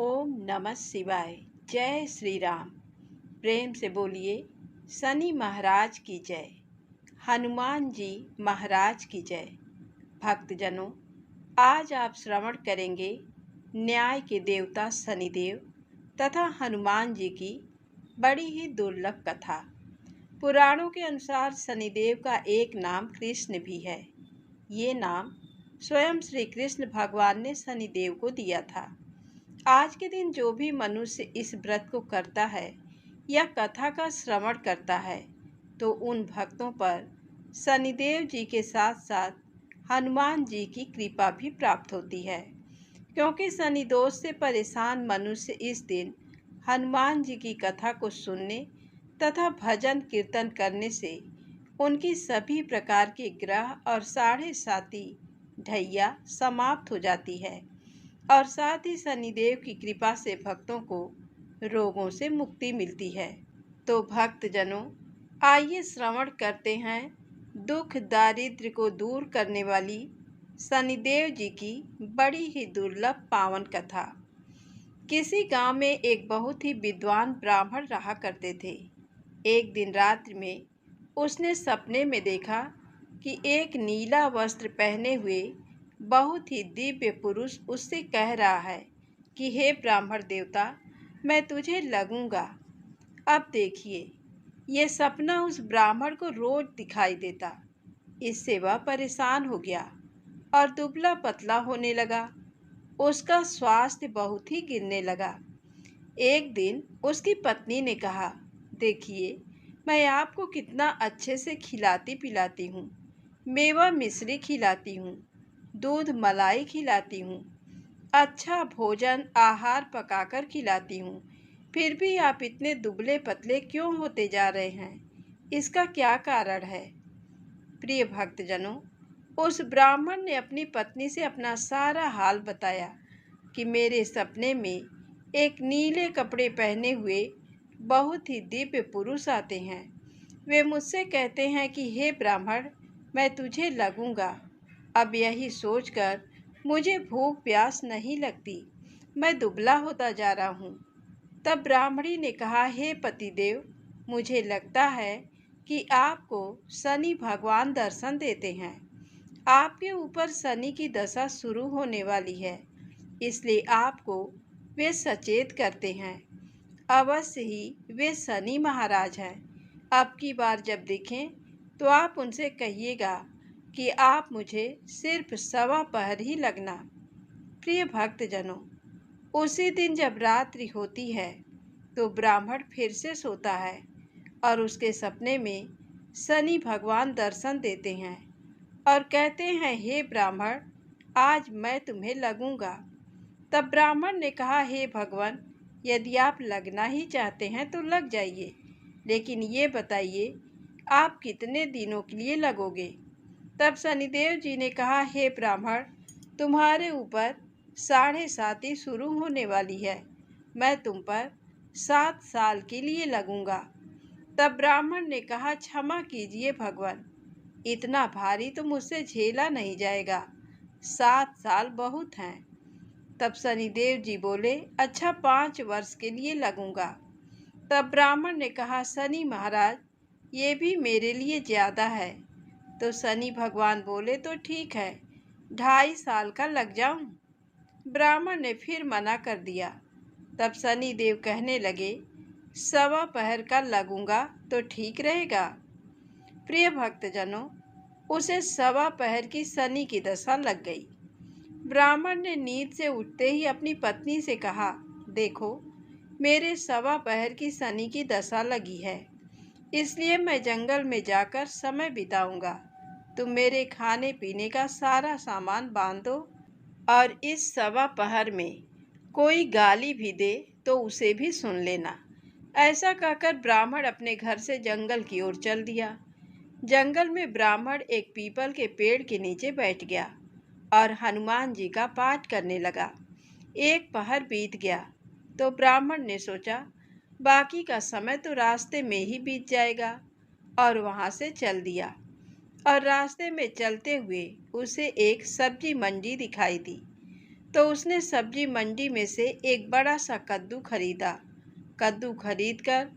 ओम नमः शिवाय। जय श्री राम। प्रेम से बोलिए शनि महाराज की जय, हनुमान जी महाराज की जय। भक्तजनों, आज आप श्रवण करेंगे न्याय के देवता शनिदेव तथा हनुमान जी की बड़ी ही दुर्लभ कथा। पुराणों के अनुसार शनिदेव का एक नाम कृष्ण भी है। ये नाम स्वयं श्री कृष्ण भगवान ने शनिदेव को दिया था। आज के दिन जो भी मनुष्य इस व्रत को करता है या कथा का श्रवण करता है तो उन भक्तों पर शनिदेव जी के साथ साथ हनुमान जी की कृपा भी प्राप्त होती है, क्योंकि शनि दोष से परेशान मनुष्य इस दिन हनुमान जी की कथा को सुनने तथा भजन कीर्तन करने से उनकी सभी प्रकार के ग्रह और साढ़े साती ढैया समाप्त हो जाती है और साथ ही शनिदेव की कृपा से भक्तों को रोगों से मुक्ति मिलती है। तो भक्तजनों, आइए श्रवण करते हैं दुख दारिद्र्य को दूर करने वाली शनिदेव जी की बड़ी ही दुर्लभ पावन कथा। किसी गांव में एक बहुत ही विद्वान ब्राह्मण रहा करते थे। एक दिन रात्रि में उसने सपने में देखा कि एक नीला वस्त्र पहने हुए बहुत ही दिव्य पुरुष उससे कह रहा है कि हे ब्राह्मण देवता, मैं तुझे लगूंगा। अब देखिए, ये सपना उस ब्राह्मण को रोज दिखाई देता। इससे वह परेशान हो गया और दुबला पतला होने लगा। उसका स्वास्थ्य बहुत ही गिरने लगा। एक दिन उसकी पत्नी ने कहा, देखिए, मैं आपको कितना अच्छे से खिलाती पिलाती हूँ, मेवा मिश्री खिलाती हूँ, दूध मलाई खिलाती हूँ, अच्छा भोजन आहार पकाकर खिलाती हूँ, फिर भी आप इतने दुबले पतले क्यों होते जा रहे हैं? इसका क्या कारण है? प्रिय भक्तजनों, उस ब्राह्मण ने अपनी पत्नी से अपना सारा हाल बताया कि मेरे सपने में एक नीले कपड़े पहने हुए बहुत ही दिव्य पुरुष आते हैं। वे मुझसे कहते हैं कि हे ब्राह्मण, मैं तुझे लगूंगा। अब यही सोचकर मुझे भूख प्यास नहीं लगती, मैं दुबला होता जा रहा हूँ। तब ब्राह्मणी ने कहा, हे पतिदेव, मुझे लगता है कि आपको शनि भगवान दर्शन देते हैं। आपके ऊपर शनि की दशा शुरू होने वाली है, इसलिए आपको वे सचेत करते हैं। अवश्य ही वे शनि महाराज हैं। अब की बार जब दिखें तो आप उनसे कहिएगा कि आप मुझे सिर्फ सवा पहर ही लगना। प्रिय भक्तजनों, उसी दिन जब रात्रि होती है तो ब्राह्मण फिर से सोता है और उसके सपने में शनि भगवान दर्शन देते हैं और कहते हैं, हे ब्राह्मण, आज मैं तुम्हें लगूंगा। तब ब्राह्मण ने कहा, हे भगवान, यदि आप लगना ही चाहते हैं तो लग जाइए, लेकिन ये बताइए आप कितने दिनों के लिए लगोगे? तब शनिदेव जी ने कहा, हे ब्राह्मण, तुम्हारे ऊपर साढ़े साती शुरू होने वाली है, मैं तुम पर 7 साल के लिए लगूंगा। तब ब्राह्मण ने कहा, क्षमा कीजिए भगवान, इतना भारी तो मुझसे झेला नहीं जाएगा, 7 साल बहुत हैं। तब शनिदेव जी बोले, अच्छा 5 वर्ष के लिए लगूंगा। तब ब्राह्मण ने कहा, शनि महाराज, ये भी मेरे लिए ज़्यादा है। तो शनि भगवान बोले, तो ठीक है, 2.5 साल का लग जाऊं। ब्राह्मण ने फिर मना कर दिया। तब शनि देव कहने लगे, सवा पहर का लगूंगा तो ठीक रहेगा। प्रिय भक्तजनों, उसे सवा पहर की शनि की दशा लग गई। ब्राह्मण ने नींद से उठते ही अपनी पत्नी से कहा, देखो, मेरे सवा पहर की शनि की दशा लगी है, इसलिए मैं जंगल में जाकर समय बिताऊंगा। तुम मेरे खाने पीने का सारा सामान बांध दो और इस सवा पहर में कोई गाली भी दे तो उसे भी सुन लेना। ऐसा कहकर ब्राह्मण अपने घर से जंगल की ओर चल दिया। जंगल में ब्राह्मण एक पीपल के पेड़ के नीचे बैठ गया और हनुमान जी का पाठ करने लगा। एक पहर बीत गया तो ब्राह्मण ने सोचा, बाकी का समय तो रास्ते में ही बीत जाएगा, और वहां से चल दिया। और रास्ते में चलते हुए उसे एक सब्जी मंडी दिखाई दी। तो उसने सब्जी मंडी में से एक बड़ा सा कद्दू खरीदा। कद्दू खरीदकर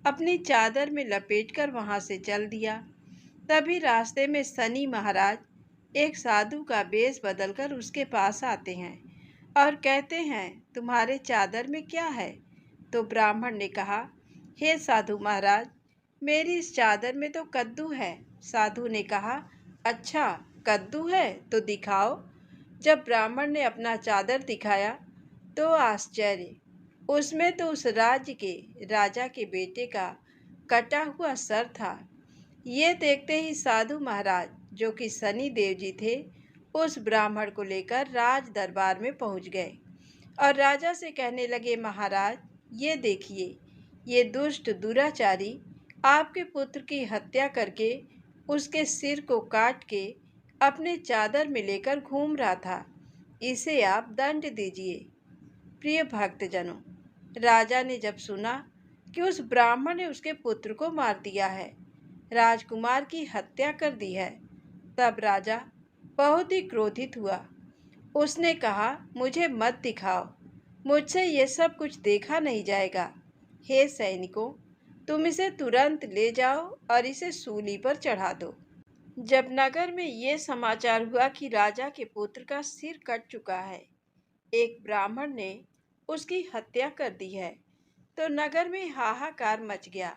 अपनी चादर में लपेटकर वहां से चल दिया। तभी रास्ते में शनि महाराज एक साधु का वेश बदलकर उसके पास आते हैं और कहते हैं, तुम्हारे चादर में क्या है? तो ब्राह्मण ने कहा, हे साधु महाराज, मेरी इस चादर में तो कद्दू है। साधु ने कहा, अच्छा, कद्दू है तो दिखाओ। जब ब्राह्मण ने अपना चादर दिखाया तो आश्चर्य, उसमें तो उस राज्य के राजा के बेटे का कटा हुआ सर था। ये देखते ही साधु महाराज, जो कि शनि देव जी थे, उस ब्राह्मण को लेकर राज दरबार में पहुंच गए और राजा से कहने लगे, महाराज, ये देखिए, ये दुष्ट दुराचारी आपके पुत्र की हत्या करके उसके सिर को काट के अपने चादर में लेकर घूम रहा था। इसे आप दंड दीजिए। प्रिय भक्तजनों, राजा ने जब सुना कि उस ब्राह्मण ने उसके पुत्र को मार दिया है, राजकुमार की हत्या कर दी है, तब राजा बहुत ही क्रोधित हुआ। उसने कहा, मुझे मत दिखाओ, मुझसे ये सब कुछ देखा नहीं जाएगा। हे सैनिकों, तुम इसे तुरंत ले जाओ और इसे सूली पर चढ़ा दो। जब नगर में ये समाचार हुआ कि राजा के पुत्र का सिर कट चुका है, एक ब्राह्मण ने उसकी हत्या कर दी है, तो नगर में हाहाकार मच गया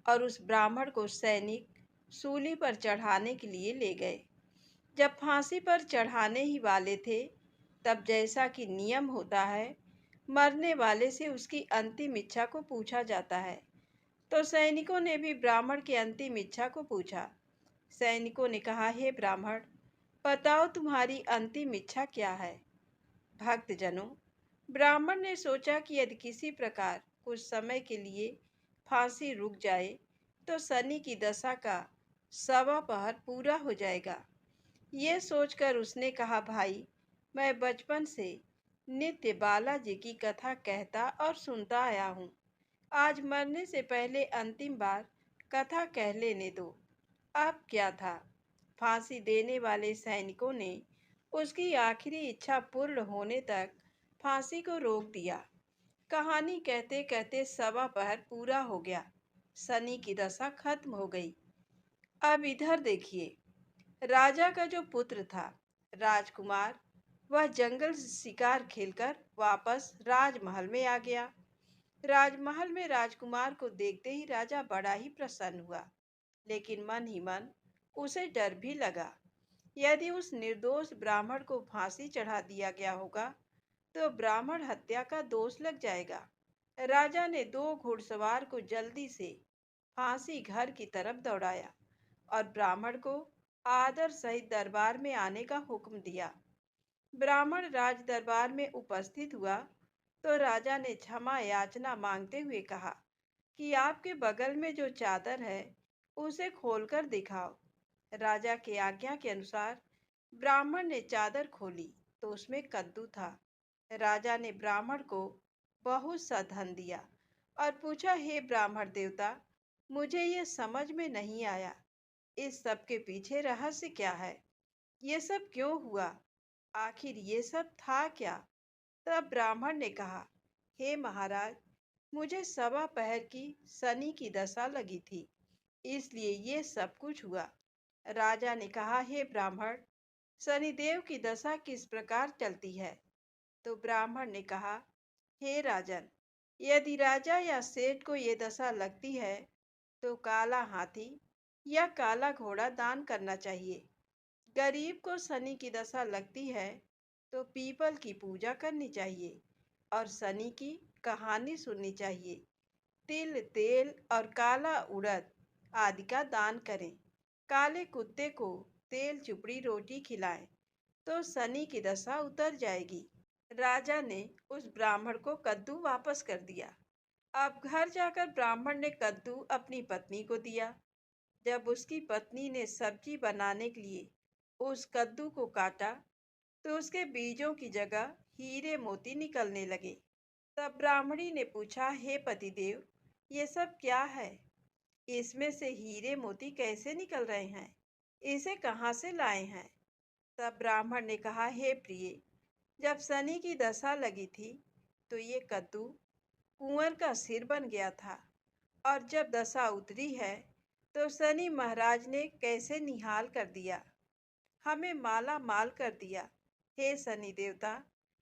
और उस ब्राह्मण को सैनिक सूली पर चढ़ाने के लिए ले गए। जब फांसी पर चढ़ाने ही वाले थे, तब जैसा कि नियम होता है, मरने वाले से उसकी अंतिम इच्छा को पूछा जाता है। तो सैनिकों ने भी ब्राह्मण की अंतिम इच्छा को पूछा। सैनिकों ने कहा, हे ब्राह्मण, बताओ तुम्हारी अंतिम इच्छा क्या है? भक्तजनों, ब्राह्मण ने सोचा कि यदि किसी प्रकार कुछ समय के लिए फांसी रुक जाए तो शनि की दशा का 1.25 पूरा हो जाएगा। ये सोचकर उसने कहा, भाई, मैं बचपन से नित्य बालाजी की कथा कहता और सुनता आया हूँ। आज मरने से पहले अंतिम बार कथा कह लेने दो। अब क्या था? फांसी देने वाले सैनिकों ने उसकी आखिरी इच्छा पूर्ण होने तक फांसी को रोक दिया। कहानी कहते कहते 1.25 पूरा हो गया। शनि की दशा खत्म हो गई। अब इधर देखिए, राजा का जो पुत्र था, राजकुमार, वह जंगल से शिकार खेलकर वापस राजमहल में आ गया। राजमहल में राजकुमार को देखते ही राजा बड़ा ही प्रसन्न हुआ, लेकिन मन ही मन उसे डर भी लगा। यदि उस निर्दोष ब्राह्मण को फांसी चढ़ा दिया गया होगा तो ब्राह्मण हत्या का दोष लग जाएगा। राजा ने 2 घुड़सवार को जल्दी से फांसी घर की तरफ दौड़ाया और ब्राह्मण को आदर सहित दरबार में आने का हुक्म दिया। ब्राह्मण राज दरबार में उपस्थित हुआ तो राजा ने क्षमा याचना मांगते हुए कहा कि आपके बगल में जो चादर है उसे खोलकर दिखाओ। राजा की आज्ञा के अनुसार ब्राह्मण ने चादर खोली तो उसमें कद्दू था। राजा ने ब्राह्मण को बहुत सा धन दिया और पूछा, हे ब्राह्मण देवता, मुझे ये समझ में नहीं आया, इस सब के पीछे रहस्य क्या है? ये सब क्यों हुआ? आखिर ये सब था क्या? तब ब्राह्मण ने कहा, हे महाराज, मुझे 1.25 की शनि की दशा लगी थी, इसलिए ये सब कुछ हुआ। राजा ने कहा, हे ब्राह्मण, शनिदेव की दशा किस प्रकार चलती है? तो ब्राह्मण ने कहा, हे राजन, यदि राजा या सेठ को ये दशा लगती है तो काला हाथी या काला घोड़ा दान करना चाहिए। गरीब को शनि की दशा लगती है तो पीपल की पूजा करनी चाहिए और शनि की कहानी सुननी चाहिए। तिल, तेल और काला उड़द आदि का दान करें। काले कुत्ते को तेल चुपड़ी रोटी खिलाएं तो शनि की दशा उतर जाएगी। राजा ने उस ब्राह्मण को कद्दू वापस कर दिया। अब घर जाकर ब्राह्मण ने कद्दू अपनी पत्नी को दिया। जब उसकी पत्नी ने सब्जी बनाने के लिए उस कद्दू को काटा तो उसके बीजों की जगह हीरे मोती निकलने लगे। तब ब्राह्मणी ने पूछा, हे पतिदेव, ये सब क्या है? इसमें से हीरे मोती कैसे निकल रहे हैं? इसे कहाँ से लाए हैं? तब ब्राह्मण ने कहा, हे प्रिय, जब शनि की दशा लगी थी तो ये कद्दू कुंवर का सिर बन गया था, और जब दशा उतरी है तो शनि महाराज ने कैसे निहाल कर दिया, हमें माला माल कर दिया। हे शनि देवता,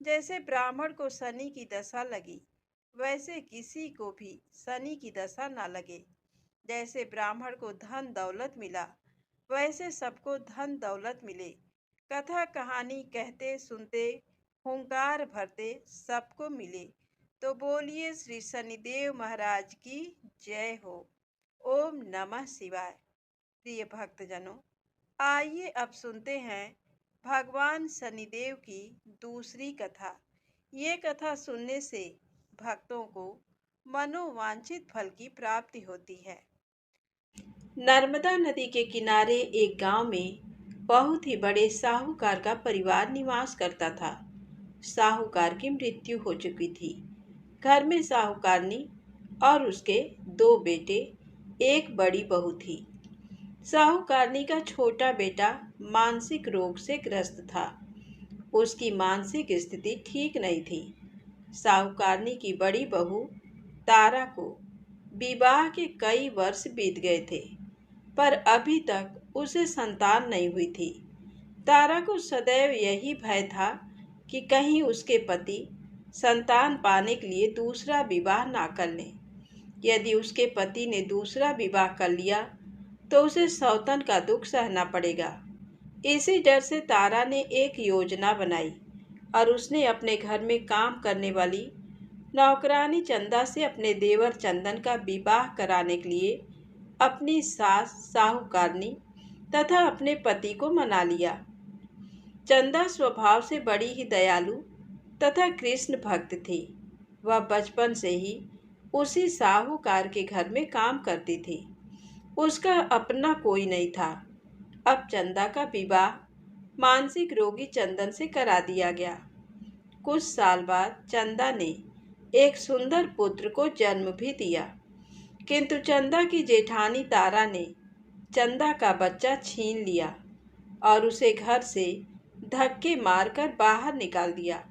जैसे ब्राह्मण को शनि की दशा लगी वैसे किसी को भी शनि की दशा ना लगे। जैसे ब्राह्मण को धन दौलत मिला वैसे सबको धन दौलत मिले। कथा कहानी कहते सुनते हुंकार भरते सबको मिले। तो बोलिए श्री शनिदेव महाराज की जय हो। ओम नमः शिवाय। प्रिय भक्तजनों, आइए अब सुनते हैं भगवान शनिदेव की दूसरी कथा। ये कथा सुनने से भक्तों को मनोवांछित फल की प्राप्ति होती है। नर्मदा नदी के किनारे एक गांव में बहुत ही बड़े साहूकार का परिवार निवास करता था। साहूकार की मृत्यु हो चुकी थी। घर में साहूकारनी और उसके 2 बेटे, एक बड़ी बहू थी। साहूकारनी का छोटा बेटा मानसिक रोग से ग्रस्त था। उसकी मानसिक स्थिति ठीक नहीं थी। साहूकारनी की बड़ी बहू तारा को विवाह के कई वर्ष बीत गए थे, पर अभी तक उसे संतान नहीं हुई थी। तारा को सदैव यही भय था कि कहीं उसके पति संतान पाने के लिए दूसरा विवाह ना कर लें। यदि उसके पति ने दूसरा विवाह कर लिया तो उसे सौतन का दुख सहना पड़ेगा। इसी डर से तारा ने एक योजना बनाई और उसने अपने घर में काम करने वाली नौकरानी चंदा से अपने देवर चंदन का विवाह कराने के लिए अपनी सास साहूकारनी तथा अपने पति को मना लिया। चंदा स्वभाव से बड़ी ही दयालु तथा कृष्ण भक्त थी। वह बचपन से ही उसी साहूकार के घर में काम करती थी। उसका अपना कोई नहीं था। अब चंदा का विवाह मानसिक रोगी चंदन से करा दिया गया। कुछ साल बाद चंदा ने एक सुंदर पुत्र को जन्म भी दिया, किंतु चंदा की जेठानी तारा ने चंदा का बच्चा छीन लिया और उसे घर से धक्के मारकर बाहर निकाल दिया।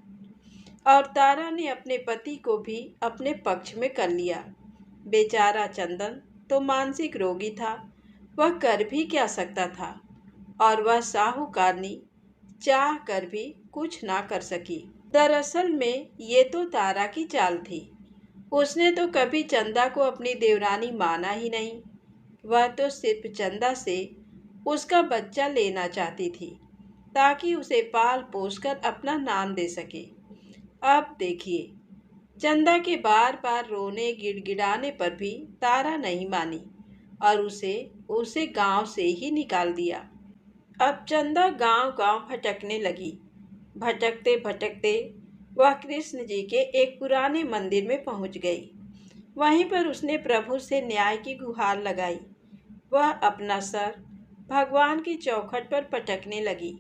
और तारा ने अपने पति को भी अपने पक्ष में कर लिया। बेचारा चंदन तो मानसिक रोगी था, वह कर भी क्या सकता था, और वह साहूकारनी चाह कर भी कुछ ना कर सकी। दरअसल में ये तो तारा की चाल थी। उसने तो कभी चंदा को अपनी देवरानी माना ही नहीं। वह तो सिर्फ चंदा से उसका बच्चा लेना चाहती थी ताकि उसे पाल पोस कर अपना नाम दे सके। अब देखिए, चंदा के बार बार रोने गिड़गिड़ाने पर भी तारा नहीं मानी और उसे गांव से ही निकाल दिया। अब चंदा गांव गांव भटकने लगी। भटकते भटकते वह कृष्ण जी के एक पुराने मंदिर में पहुंच गई। वहीं पर उसने प्रभु से न्याय की गुहार लगाई। वह अपना सर भगवान की चौखट पर पटकने लगी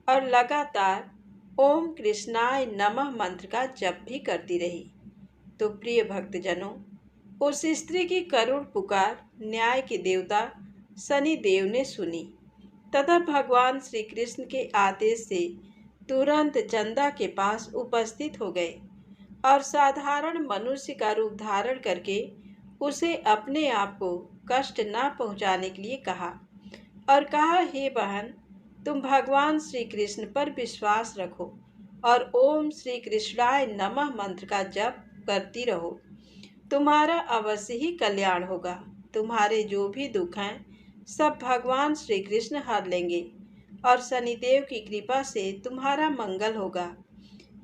और लगातार ओम कृष्णाय नमः मंत्र का जप भी करती रही। तो प्रिय भक्तजनों, उस स्त्री की करुण पुकार न्याय के देवता शनि देव ने सुनी तथा भगवान श्री कृष्ण के आदेश से तुरंत चंदा के पास उपस्थित हो गए और साधारण मनुष्य का रूप धारण करके उसे अपने आप को कष्ट न पहुंचाने के लिए कहा और कहा, हे बहन, तुम भगवान श्री कृष्ण पर विश्वास रखो और ओम श्री कृष्णाय नमः मंत्र का जप करती रहो। तुम्हारा अवश्य ही कल्याण होगा। तुम्हारे जो भी दुख हैं सब भगवान श्री कृष्ण हर लेंगे और शनिदेव की कृपा से तुम्हारा मंगल होगा।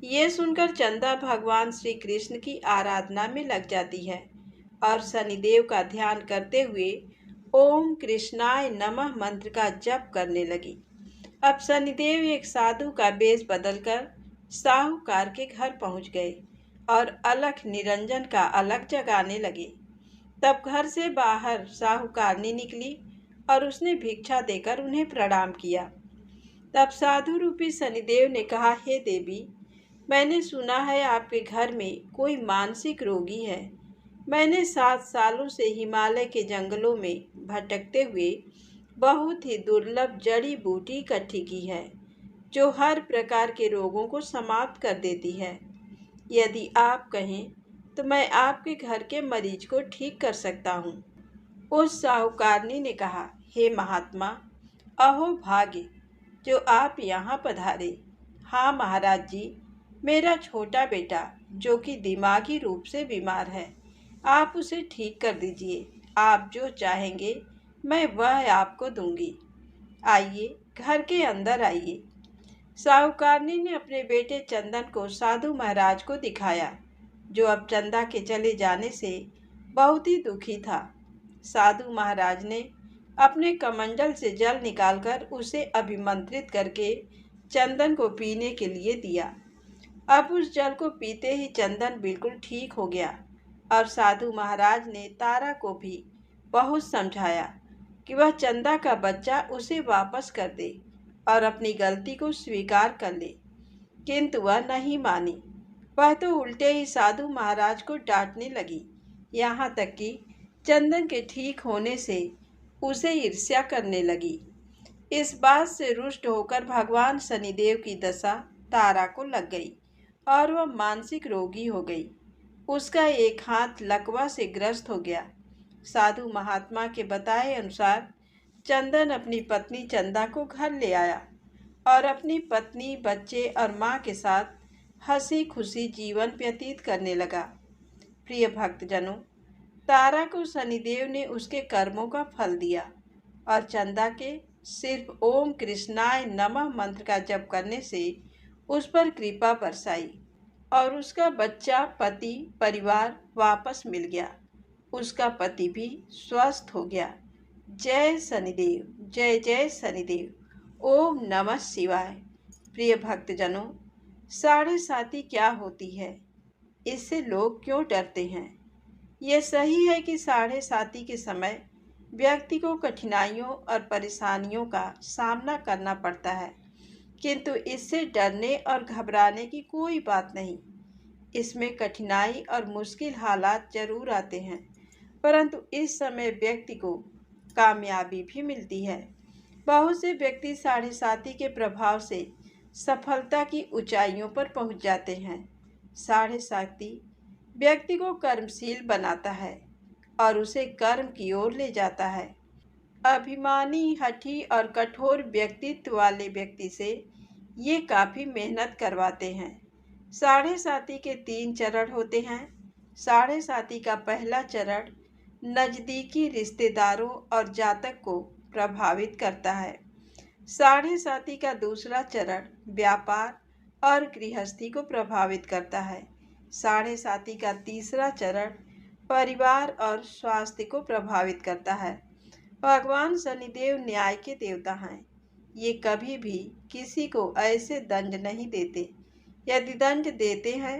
ये सुनकर चंदा भगवान श्री कृष्ण की आराधना में लग जाती है और शनिदेव का ध्यान करते हुए ओम कृष्णाय नमः मंत्र का जप करने लगी। अब शनिदेव एक साधु का वेश बदलकर साहूकार के घर पहुंच गए और अलख निरंजन का अलख जगाने लगे। तब घर से बाहर साहूकारनी निकली और उसने भिक्षा देकर उन्हें प्रणाम किया। तब साधु रूपी शनिदेव ने कहा, हे देवी, मैंने सुना है आपके घर में कोई मानसिक रोगी है। मैंने 7 सालों से हिमालय के जंगलों में भटकते हुए बहुत ही दुर्लभ जड़ी बूटी इकट्ठी की है। जो हर प्रकार के रोगों को समाप्त कर देती है। यदि आप कहें तो मैं आपके घर के मरीज को ठीक कर सकता हूँ। उस साहूकारनी ने कहा, हे महात्मा, अहो भाग्य जो आप यहाँ पधारे। हाँ महाराज जी, मेरा छोटा बेटा जो कि दिमागी रूप से बीमार है, आप उसे ठीक कर दीजिए। आप जो चाहेंगे मैं वह आपको दूंगी। आइए, घर के अंदर आइए। साहूकारनी ने अपने बेटे चंदन को साधु महाराज को दिखाया, जो अब चंदा के चले जाने से बहुत ही दुखी था। साधु महाराज ने अपने कमंडल से जल निकालकर उसे अभिमंत्रित करके चंदन को पीने के लिए दिया। अब उस जल को पीते ही चंदन बिल्कुल ठीक हो गया और साधु महाराज ने तारा को भी बहुत समझाया कि वह चंदा का बच्चा उसे वापस कर दे और अपनी गलती को स्वीकार कर ले, किंतु वह नहीं मानी। वह तो उल्टे ही साधु महाराज को डांटने लगी, यहाँ तक कि चंदन के ठीक होने से उसे ईर्ष्या करने लगी। इस बात से रुष्ट होकर भगवान शनिदेव की दशा तारा को लग गई और वह मानसिक रोगी हो गई। उसका एक हाथ लकवा से ग्रस्त हो गया। साधु महात्मा के बताए अनुसार चंदन अपनी पत्नी चंदा को घर ले आया और अपनी पत्नी, बच्चे और माँ के साथ हंसी खुशी जीवन व्यतीत करने लगा। प्रिय भक्तजनों, तारा को शनिदेव ने उसके कर्मों का फल दिया और चंदा के सिर्फ ओम कृष्णाय नमः मंत्र का जप करने से उस पर कृपा बरसाई और उसका बच्चा, पति, परिवार वापस मिल गया। उसका पति भी स्वस्थ हो गया। जय शनिदेव, जय जय शनिदेव। ओम नमः शिवाय। प्रिय भक्तजनों, साढ़े साती क्या होती है? इससे लोग क्यों डरते हैं? यह सही है कि साढ़े साती के समय व्यक्ति को कठिनाइयों और परेशानियों का सामना करना पड़ता है, किंतु इससे डरने और घबराने की कोई बात नहीं। इसमें कठिनाई और मुश्किल हालात जरूर आते हैं, परंतु इस समय व्यक्ति को कामयाबी भी मिलती है। बहुत से व्यक्ति साढ़े साती के प्रभाव से सफलता की ऊंचाइयों पर पहुंच जाते हैं। साढ़े साती व्यक्ति को कर्मशील बनाता है और उसे कर्म की ओर ले जाता है। अभिमानी, हठी और कठोर व्यक्तित्व वाले व्यक्ति से ये काफ़ी मेहनत करवाते हैं। साढ़े साती के 3 चरण होते हैं। साढ़े साती का पहला चरण नज़दीकी रिश्तेदारों और जातक को प्रभावित करता है। साढ़े साती का दूसरा चरण व्यापार और गृहस्थी को प्रभावित करता है। साढ़े साती का तीसरा चरण परिवार और स्वास्थ्य को प्रभावित करता है। भगवान शनिदेव न्याय के देवता हैं। ये कभी भी किसी को ऐसे दंड नहीं देते। यदि दंड देते हैं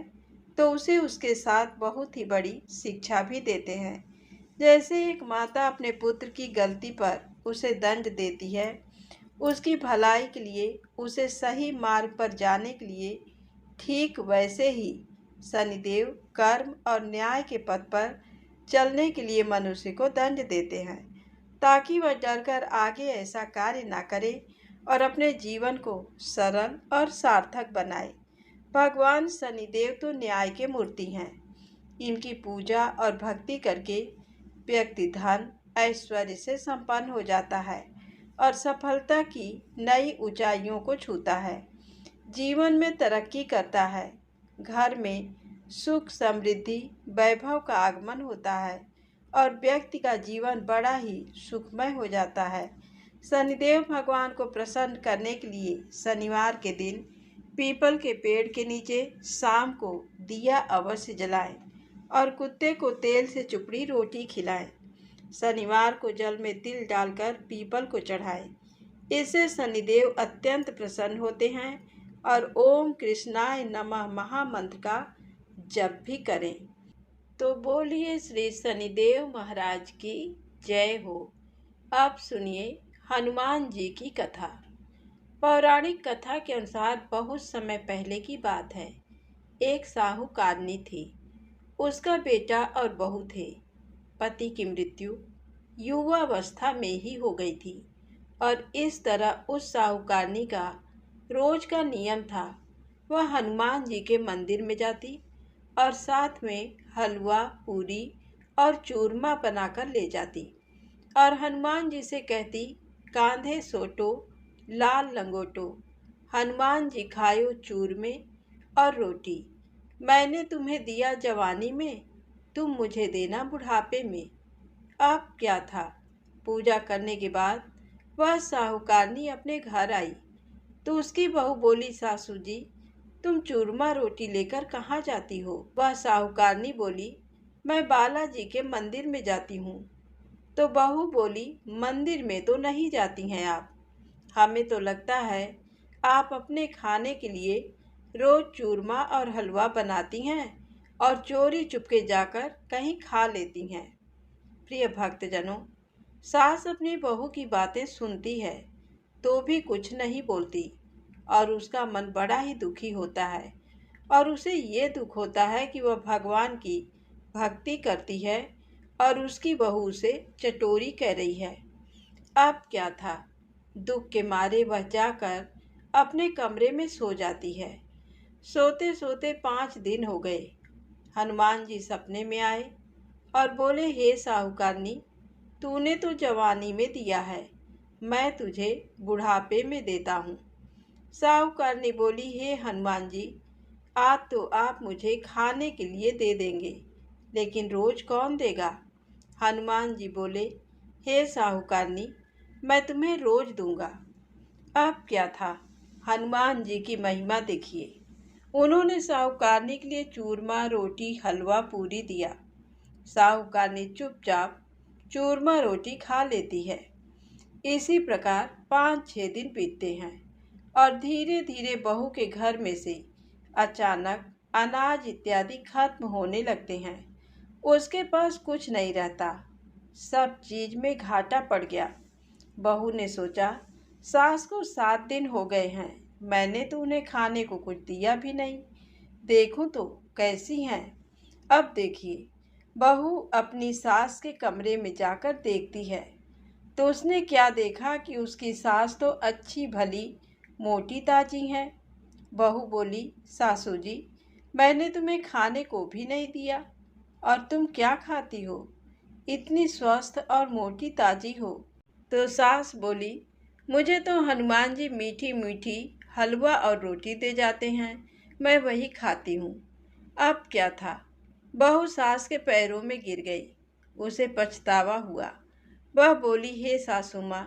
तो उसे उसके साथ बहुत ही बड़ी शिक्षा भी देते हैं। जैसे एक माता अपने पुत्र की गलती पर उसे दंड देती है, उसकी भलाई के लिए, उसे सही मार्ग पर जाने के लिए, ठीक वैसे ही शनिदेव कर्म और न्याय के पथ पर चलने के लिए मनुष्य को दंड देते हैं, ताकि वह डरकर आगे ऐसा कार्य ना करे और अपने जीवन को सरल और सार्थक बनाए। भगवान शनिदेव तो न्याय के मूर्ति हैं। इनकी पूजा और भक्ति करके व्यक्ति धन, ऐश्वर्य से संपन्न हो जाता है और सफलता की नई ऊंचाइयों को छूता है। जीवन में तरक्की करता है। घर में सुख, समृद्धि, वैभव का आगमन होता है और व्यक्ति का जीवन बड़ा ही सुखमय हो जाता है। शनिदेव भगवान को प्रसन्न करने के लिए शनिवार के दिन पीपल के पेड़ के नीचे शाम को दिया अवश्य जलाएं और कुत्ते को तेल से चुपड़ी रोटी खिलाएं। शनिवार को जल में तिल डालकर पीपल को चढ़ाएं। इससे शनिदेव अत्यंत प्रसन्न होते हैं और ओम कृष्णाय नमः महामंत्र का जप भी करें। तो बोलिए श्री शनिदेव महाराज की जय हो। अब सुनिए हनुमान जी की कथा। पौराणिक कथा के अनुसार बहुत समय पहले की बात है। एक साहूकारनी थी। उसका बेटा और बहू थे। पति की मृत्यु युवावस्था में ही हो गई थी और इस तरह उस साहूकारनी का रोज का नियम था, वह हनुमान जी के मंदिर में जाती और साथ में हलवा, पूरी और चूरमा बनाकर ले जाती और हनुमान जी से कहती, कांधे सोटो लाल लंगोटो, हनुमान जी खायो चूरमे और रोटी। मैंने तुम्हें दिया जवानी में, तुम मुझे देना बुढ़ापे में। अब क्या था, पूजा करने के बाद वह साहूकारनी अपने घर आई तो उसकी बहू बोली, सासू जी तुम चूरमा रोटी लेकर कहाँ जाती हो? वह साहूकारनी बोली, मैं बालाजी के मंदिर में जाती हूँ। तो बहू बोली, मंदिर में तो नहीं जाती हैं आप, हमें तो लगता है आप अपने खाने के लिए रोज चूरमा और हलवा बनाती हैं और चोरी चुपके जाकर कहीं खा लेती हैं। प्रिय भक्तजनों, सास अपनी बहू की बातें सुनती है तो भी कुछ नहीं बोलती और उसका मन बड़ा ही दुखी होता है और उसे ये दुख होता है कि वह भगवान की भक्ति करती है और उसकी बहू उसे चटोरी कह रही है। अब क्या था, दुख के मारे वह जाकर अपने कमरे में सो जाती है। सोते सोते 5 दिन हो गए। हनुमान जी सपने में आए और बोले, हे साहूकारनी, तूने तो जवानी में दिया है, मैं तुझे बुढ़ापे में देता हूँ। साहूकारनी बोली, हे हनुमान जी, आज तो आप मुझे खाने के लिए दे देंगे, लेकिन रोज कौन देगा? हनुमान जी बोले, हे साहूकारनी, मैं तुम्हें रोज दूंगा। अब क्या था, हनुमान जी की महिमा देखिए। उन्होंने साहूकारनी के लिए चूरमा, रोटी, हलवा, पूरी दिया। साहूकारनी चुपचाप चूरमा रोटी खा लेती है। इसी प्रकार 5-6 दिन बीतते हैं और धीरे धीरे बहू के घर में से अचानक अनाज इत्यादि खत्म होने लगते हैं। उसके पास कुछ नहीं रहता, सब चीज में घाटा पड़ गया। बहू ने सोचा, सास को 7 दिन हो गए हैं, मैंने तो उन्हें खाने को कुछ दिया भी नहीं, देखूं तो कैसी हैं। अब देखिए, बहू अपनी सास के कमरे में जाकर देखती है तो उसने क्या देखा कि उसकी सास तो अच्छी भली मोटी ताजी है। बहू बोली, सासू जी, मैंने तुम्हें खाने को भी नहीं दिया और तुम क्या खाती हो, इतनी स्वस्थ और मोटी ताजी हो। तो सास बोली, मुझे तो हनुमान जी मीठी मीठी हलवा और रोटी दे जाते हैं, मैं वही खाती हूँ। अब क्या था, बहू सास के पैरों में गिर गई, उसे पछतावा हुआ। वह बोली, हे सासू माँ,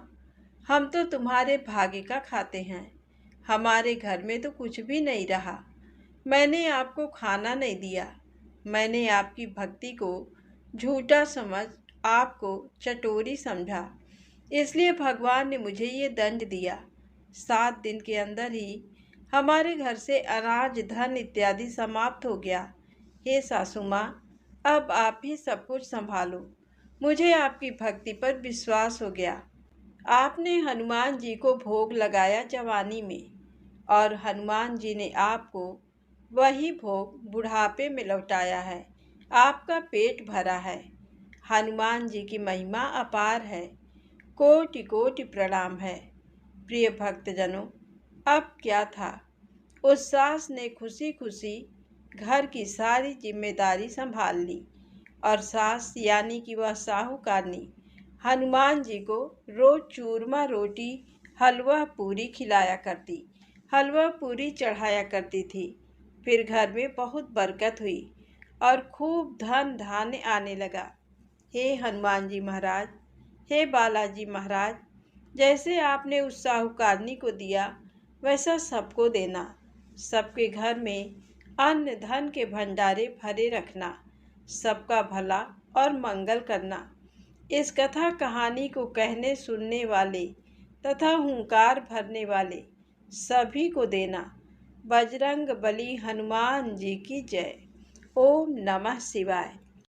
हम तो तुम्हारे भाग्य का खाते हैं, हमारे घर में तो कुछ भी नहीं रहा, मैंने आपको खाना नहीं दिया, मैंने आपकी भक्ति को झूठा समझ आपको चटोरी समझा, इसलिए भगवान ने मुझे ये दंड दिया। 7 दिन के अंदर ही हमारे घर से अनाज, धन इत्यादि समाप्त हो गया। हे सासू माँ, अब आप ही सब कुछ संभालो, मुझे आपकी भक्ति पर विश्वास हो गया। आपने हनुमान जी को भोग लगाया जवानी में और हनुमान जी ने आपको वही भोग बुढ़ापे में लौटाया है, आपका पेट भरा है। हनुमान जी की महिमा अपार है, कोटि कोटि प्रणाम है। प्रिय भक्तजनों, अब क्या था, उस सास ने खुशी खुशी घर की सारी जिम्मेदारी संभाल ली और सास यानी कि वह साहूकारनी हनुमान जी को रोज चूरमा रोटी, हलवा पूरी खिलाया करती, हलवा पूरी चढ़ाया करती थी। फिर घर में बहुत बरकत हुई और खूब धन धान्य आने लगा। हे हनुमान जी महाराज, हे बालाजी महाराज, जैसे आपने उस साहूकारनी को दिया वैसा सबको देना, सबके घर में अन्न धन के भंडारे भरे रखना, सबका भला और मंगल करना। इस कथा कहानी को कहने सुनने वाले तथा हुंकार भरने वाले सभी को देना। बजरंग बली हनुमान जी की जय। ओम नमः शिवाय।